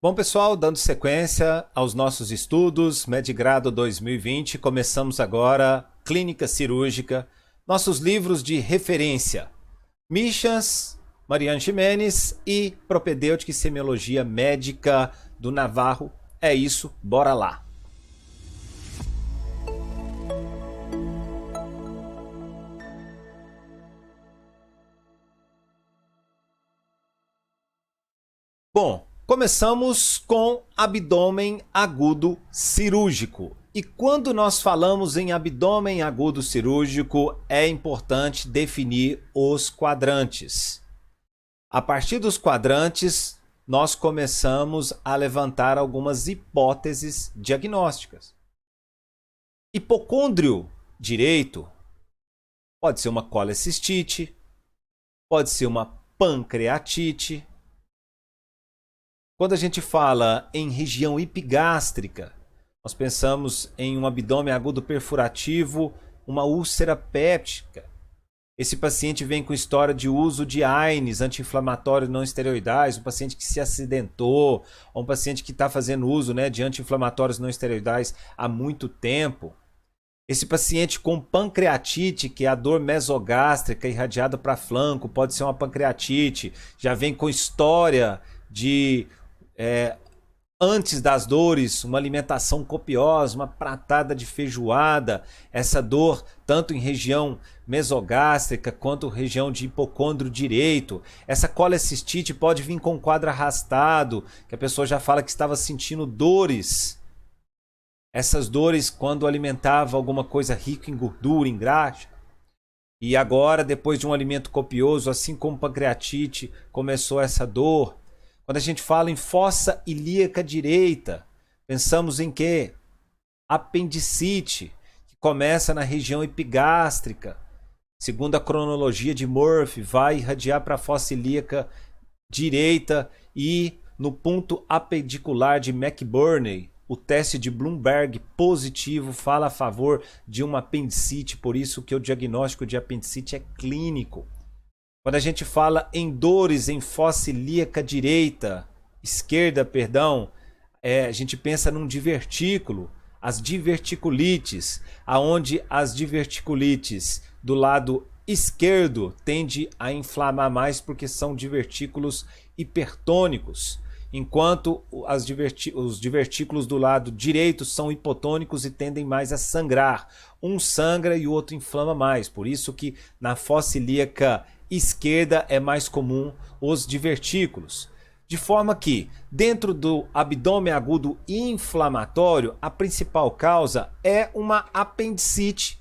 Bom, pessoal, dando sequência aos nossos estudos, Medgrado 2020, começamos agora Clínica Cirúrgica, nossos livros de referência, Michas, Mariane Ximenes e Propedêutica e Semiologia Médica do Navarro. É isso, bora lá! Bom, começamos com abdômen agudo cirúrgico. E quando nós falamos em abdômen agudo cirúrgico, é importante definir os quadrantes. A partir dos quadrantes, nós começamos a levantar algumas hipóteses diagnósticas. Hipocôndrio direito pode ser uma colecistite, pode ser uma pancreatite. Quando a gente fala em região epigástrica, nós pensamos em um abdômen agudo perfurativo, uma úlcera péptica. Esse paciente vem com história de uso de AINES, anti-inflamatórios não esteroidais, um paciente que se acidentou, ou um paciente que está fazendo uso, de anti-inflamatórios não esteroidais há muito tempo. Esse paciente com pancreatite, que é a dor mesogástrica irradiada para flanco, pode ser uma pancreatite, já vem com história de antes das dores, uma alimentação copiosa, uma pratada de feijoada, essa dor tanto em região mesogástrica quanto região de hipocôndrio direito. Essa colecistite pode vir com quadro arrastado, que a pessoa já fala que estava sentindo dores. Essas dores quando alimentava alguma coisa rica em gordura, em graxa. E agora, depois de um alimento copioso, assim como pancreatite, começou essa dor. Quando a gente fala em fossa ilíaca direita, pensamos em quê? Apendicite, que começa na região epigástrica. Segundo a cronologia de Murphy, vai irradiar para a fossa ilíaca direita e no ponto apendicular de McBurney, o teste de Bloomberg positivo fala a favor de uma apendicite, por isso que o diagnóstico de apendicite é clínico. Quando a gente fala em dores em fossa ilíaca esquerda, a gente pensa num divertículo, as diverticulites, aonde as diverticulites do lado esquerdo tende a inflamar mais porque são divertículos hipertônicos, enquanto os divertículos do lado direito são hipotônicos e tendem mais a sangrar. Um sangra e o outro inflama mais, por isso que na fossa ilíaca esquerda é mais comum os divertículos. De forma que, dentro do abdômen agudo inflamatório, a principal causa é uma apendicite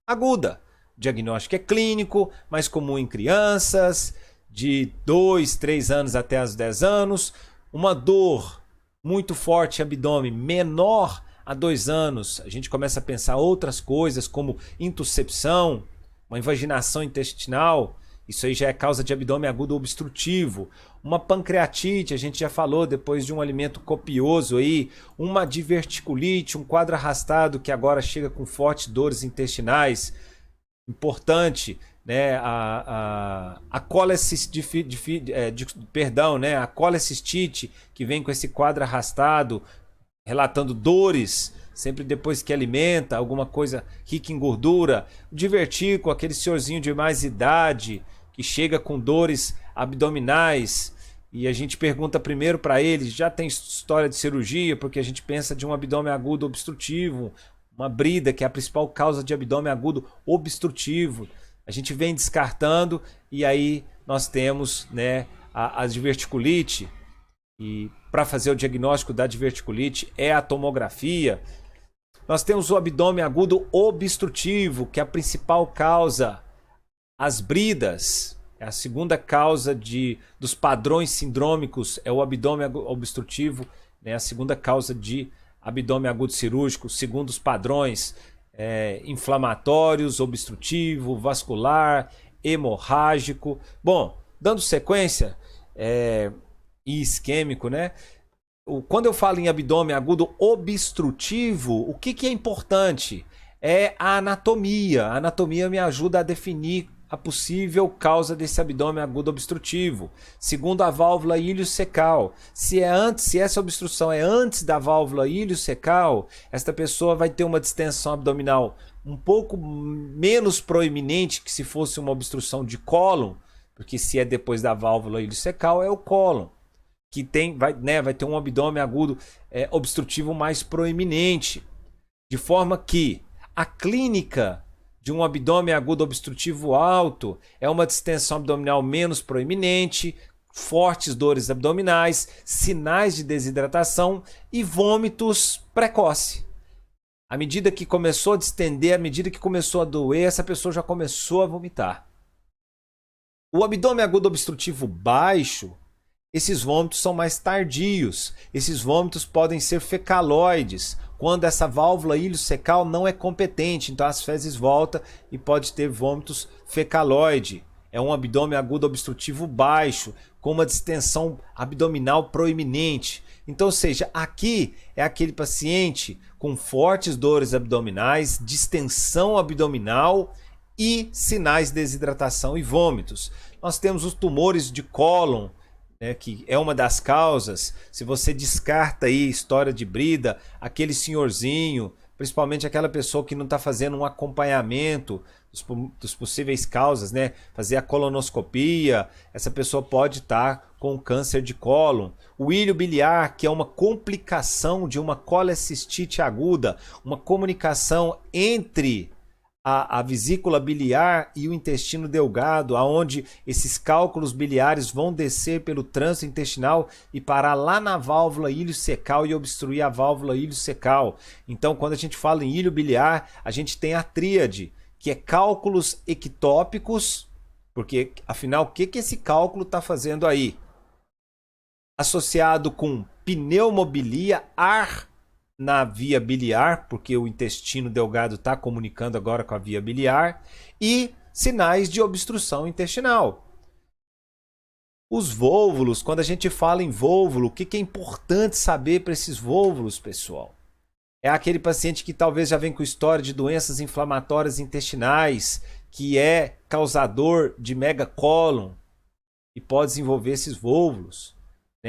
aguda. O diagnóstico é clínico, mais comum em crianças, de 2, 3 anos até os 10 anos. Uma dor muito forte no abdômen menor a 2 anos. A gente começa a pensar outras coisas como intuscepção, uma invaginação intestinal. Isso aí já é causa de abdômen agudo obstrutivo. Uma pancreatite, a gente já falou, depois de um alimento copioso aí. Uma diverticulite, um quadro arrastado que agora chega com fortes dores intestinais. Importante, a colecistite, que vem com esse quadro arrastado, relatando dores, sempre depois que alimenta, alguma coisa rica em gordura. O divertículo, aquele senhorzinho de mais idade, que chega com dores abdominais, e a gente pergunta primeiro para ele, já tem história de cirurgia, porque a gente pensa de um abdômen agudo obstrutivo, uma brida, que é a principal causa de abdômen agudo obstrutivo. A gente vem descartando, e aí nós temos a diverticulite, e para fazer o diagnóstico da diverticulite é a tomografia. Nós temos o abdômen agudo obstrutivo, que é a principal causa. As bridas, é a segunda causa dos padrões sindrômicos, é o abdômen obstrutivo, a segunda causa de abdômen agudo cirúrgico, segundo os padrões inflamatórios, obstrutivo, vascular, hemorrágico. Bom, dando sequência e isquêmico, quando eu falo em abdômen agudo obstrutivo, o que é importante? É a anatomia. A anatomia me ajuda a definir a possível causa desse abdômen agudo obstrutivo. Segundo a válvula iliocecal, se essa obstrução é antes da válvula iliocecal, esta pessoa vai ter uma distensão abdominal um pouco menos proeminente que se fosse uma obstrução de cólon, porque se é depois da válvula iliocecal é o cólon, que vai ter um abdômen agudo obstrutivo mais proeminente, de forma que a clínica de um abdômen agudo obstrutivo alto é uma distensão abdominal menos proeminente, fortes dores abdominais, sinais de desidratação e vômitos precoce. À medida que começou a distender, à medida que começou a doer, essa pessoa já começou a vomitar. O abdômen agudo obstrutivo baixo, esses vômitos são mais tardios. Esses vômitos podem ser fecaloides, quando essa válvula iliocecal não é competente. Então as fezes voltam e pode ter vômitos fecaloide. É um abdômen agudo obstrutivo baixo, com uma distensão abdominal proeminente. Então, ou seja, aqui é aquele paciente com fortes dores abdominais, distensão abdominal e sinais de desidratação e vômitos. Nós temos os tumores de cólon, que é uma das causas. Se você descarta aí história de brida, aquele senhorzinho, principalmente aquela pessoa que não está fazendo um acompanhamento dos possíveis causas, fazer a colonoscopia, essa pessoa pode estar com câncer de cólon. O ilho biliar, que é uma complicação de uma colecistite aguda, uma comunicação entre a vesícula biliar e o intestino delgado, aonde esses cálculos biliares vão descer pelo trânsito intestinal e parar lá na válvula iliocecal e obstruir a válvula iliocecal. Então, quando a gente fala em ilho biliar, a gente tem a tríade, que é cálculos ectópicos, porque afinal, o que esse cálculo está fazendo aí? Associado com pneumobilia, ar na via biliar, porque o intestino delgado está comunicando agora com a via biliar, e sinais de obstrução intestinal. Os vôvulos, quando a gente fala em vôvulo, o que é importante saber para esses vôvulos, pessoal? É aquele paciente que talvez já vem com história de doenças inflamatórias intestinais, que é causador de megacólon e pode desenvolver esses vôvulos.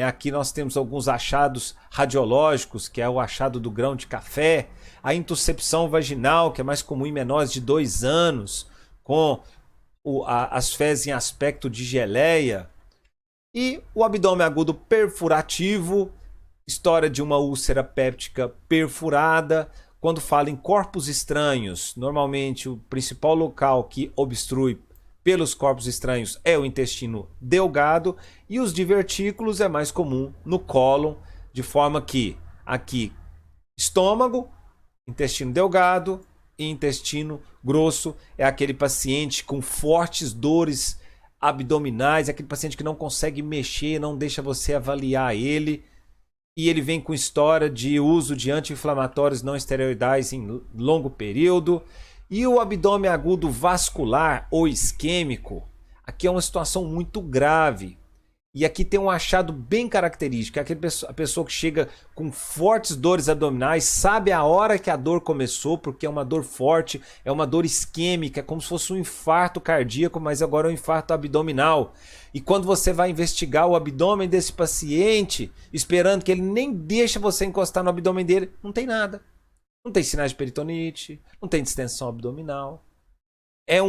Aqui nós temos alguns achados radiológicos, que é o achado do grão de café, a intuscepção vaginal, que é mais comum em menores de 2 anos, com as fezes em aspecto de geleia, e o abdômen agudo perfurativo, história de uma úlcera péptica perfurada. Quando fala em corpos estranhos, normalmente o principal local que obstrui pelos corpos estranhos é o intestino delgado, e os divertículos é mais comum no cólon, de forma que aqui estômago, intestino delgado e intestino grosso é aquele paciente com fortes dores abdominais, é aquele paciente que não consegue mexer, não deixa você avaliar ele, e ele vem com história de uso de anti-inflamatórios não esteroidais em longo período. E o abdômen agudo vascular ou isquêmico, aqui é uma situação muito grave. E aqui tem um achado bem característico, é a pessoa que chega com fortes dores abdominais, sabe a hora que a dor começou, porque é uma dor forte, é uma dor isquêmica, é como se fosse um infarto cardíaco, mas agora é um infarto abdominal. E quando você vai investigar o abdômen desse paciente, esperando que ele nem deixe você encostar no abdômen dele, não tem nada. Não tem sinais de peritonite, não tem distensão abdominal. É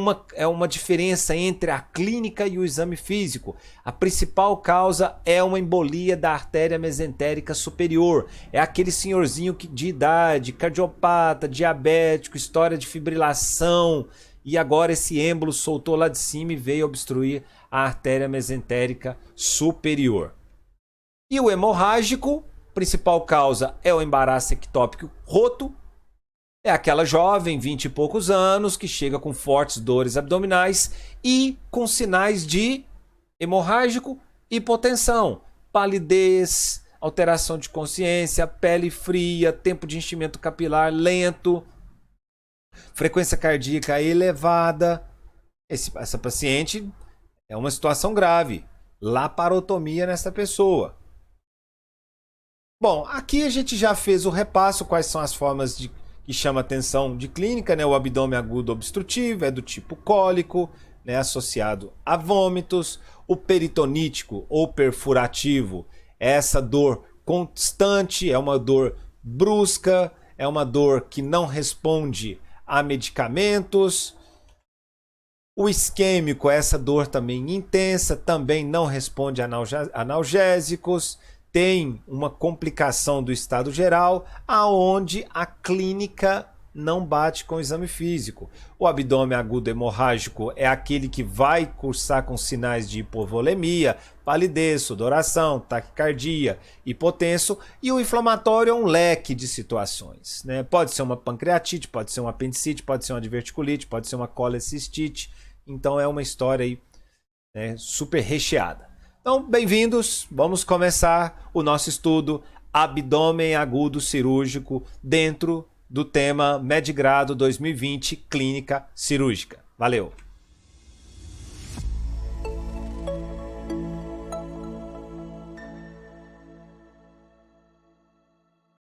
uma diferença entre a clínica e o exame físico. A principal causa é uma embolia da artéria mesentérica superior. É aquele senhorzinho de idade, cardiopata, diabético, história de fibrilação. E agora esse êmbolo soltou lá de cima e veio obstruir a artéria mesentérica superior. E o hemorrágico, principal causa é o embaraço ectópico roto. É aquela jovem, 20 e poucos anos, que chega com fortes dores abdominais e com sinais de hemorrágico, hipotensão, palidez, alteração de consciência, pele fria, tempo de enchimento capilar lento, frequência cardíaca elevada. Essa paciente é uma situação grave. Laparotomia nessa pessoa. Bom, aqui a gente já fez o repasso, quais são as formas que chama atenção de clínica, O abdômen agudo obstrutivo é do tipo cólico, né, associado a vômitos. O peritonítico ou perfurativo é essa dor constante, é uma dor brusca, é uma dor que não responde a medicamentos. O isquêmico é essa dor também intensa, também não responde a analgésicos, tem uma complicação do estado geral, aonde a clínica não bate com o exame físico. O abdômen agudo hemorrágico é aquele que vai cursar com sinais de hipovolemia, palidez, sudoração, taquicardia, hipotenso, e o inflamatório é um leque de situações, né? Pode ser uma pancreatite, pode ser uma apendicite, pode ser uma diverticulite, pode ser uma colecistite. Então é uma história aí, né, super recheada. Então, bem-vindos, vamos começar o nosso estudo abdômen agudo cirúrgico dentro do tema Medgrado 2020 Clínica Cirúrgica. Valeu!